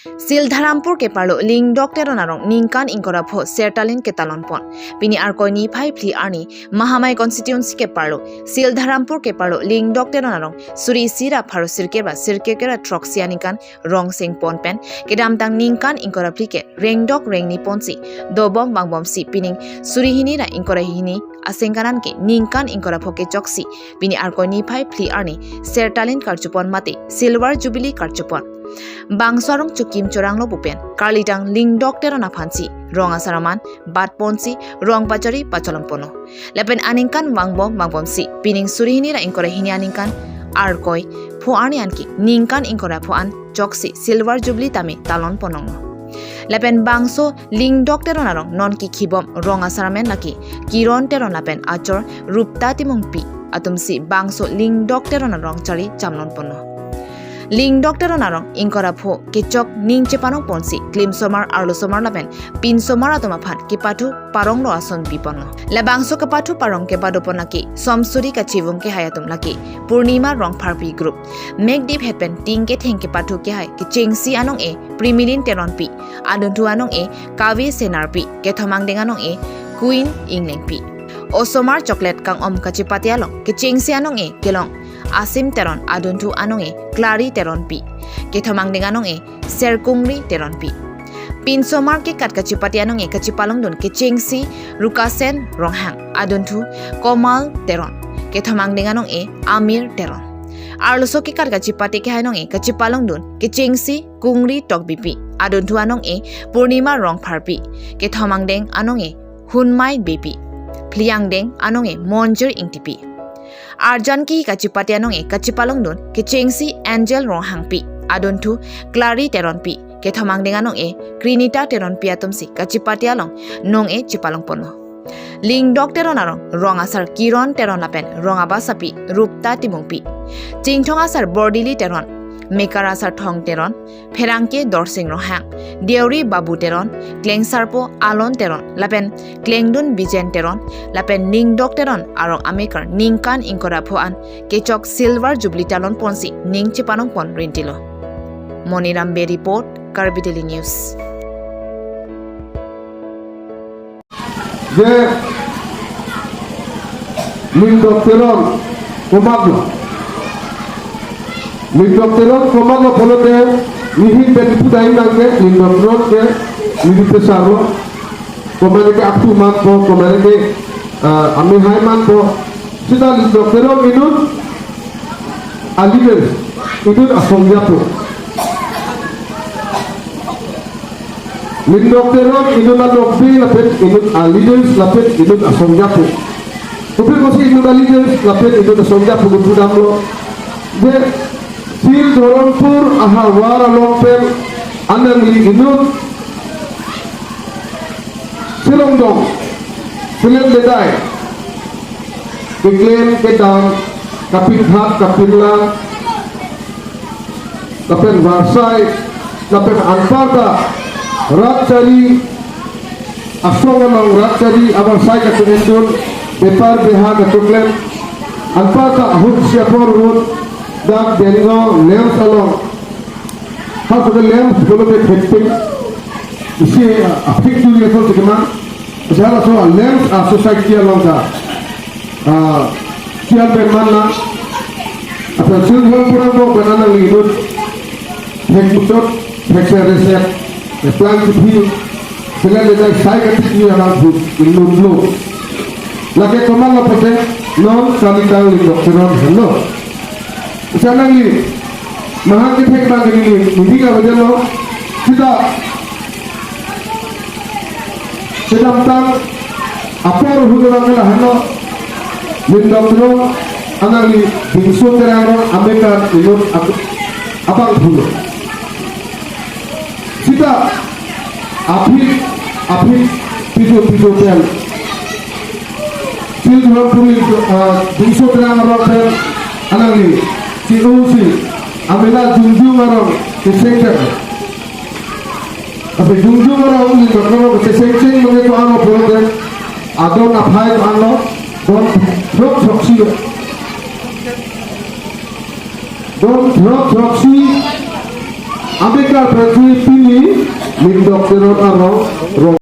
Sildharampur ke parlo ling dokter onarong ningkan ingkora pho sertalin ke talonpon pini arkoi ni phai phli arni mahamai constituency ke parlo Sildharampur ke parlo ling dokter onarong suri sira pharo sirke kera troxianikan rong sing pon pen kedam tang ningkan ingkora phli ke rengdok rengni ponsi dobom bangbom si pining suri hini ra ingkora hini asengkanan ke ningkan ingkora pho ke choksi pini arkoi ni phai phli arni sertalin karchupon mate silver jubilee karchupon Bangswarong chukim choranglo pupen karlitang ling dokter na phansi rong asaraman bat ponsi rong pachari pachalompono lepen aningkan wangbom si pining surihini ra ingkora hini aningkan arkoi pho ani anki ningkan ingkora pho an choksi silver jubilee tame talon ponongo lepen bangso ling dokter onarong non ki khibom rong asaramen laki kiron teron lapen achor rupta timongpi atumsi bangso ling dokter onarong chari chamnon pono Ling dokter onarong ingkora pho kechok ning chepanong ponsi klim somar arlo somar laben pin somar atoma phat kipatu parong lo ason bipono labangso kapatu parong ke badopona ki somsuri ka chivung ke hayatum laki purnima rong pharpi group make deep happen ting ke theng ke patu ke hai ki chengsi anong e primilin teron pi aduntu anong e kavi senar pi ke thomang deng anong e queen ingleng pi osomar chocolate kang om kachipati along ke chengsi anong e kelong Asim teron aduntu anong e Clary teron pi kethomang deng anong e serkungri teron pi pinsomar ke kat kachipati anong e kachipalong don ke chengsi rukasen ronghang aduntu komal teron kethomang deng anong e amir teron arloso ke kat kachipati ke hanong e kachipalong don ke chengsi kungri tok bipi aduntu anong e purnima rong pharpi kethomang deng anong e hunmai bipi phliang deng anong e monjer ingtipi Arjan ki kachipati anong e kachipalong don ke chengsi angel rohang pi adontu Clary teron pi ke thomang deng anong e Trinita teron pi atomsi kachipati along nong e chipalong pono ling dokter onarong rong asar kiron teron lapen rong abasapi rupta timong pi chingthong asar bordili teron Mekar asar thong teron pherangke dorsing rohang deuri babu teron klengsarpo alon teron lapen klengdun bijen teron lapen ning dokteron arong amekar ningkan ingkora phoan kechok silver jubilee talon ponsi ning chipanong pon rintilo Moniram Be report Karbiteli News যে ning dokteron komaglo polote nihi beti pudai nangke ning dokteron ke nihi pesaro komane ke aktu man po komane ke ami hai man po sida ning dokteron minut alides itu asongya po ning dokteron itu na dokpi lapet inut alides lapet inut asongya po tapi masih inut alides lapet inut asongya po gudang lo de Sildharampur ahawara lompen anang inut silongdong silen ledai iklim kedang kapin hat kapinlang kapen varsai kapen anparta ratcari asongamang ratcari avarsai kapenendun bepar beha katuklen anparta ahun siapor rut dak deringo lens along how to the lens follow the fitting you see a picture you have to man so also a lens a society along the kian ben manna apa sulhon purang bo banana lidut hekmutot heksereset the plan to be selain dari psychiatric ni anak bu ilmu lagi komal apa teh non sanitary dokteron hello Sana ni mahal kita bang ini hindi ka wajah lo sedang tang apa hubungan kita hano lindokro anali bingsu terang Amerika itu abang dulu kita api pijo tel Sildharampur bingsu terang orang anali si amela jungjung arong kesengker abe jungjung arong ni dokoro kesengceng menge ko ano porote adon aphai ko ano don drop proxy ambekar prajui ling dokter arong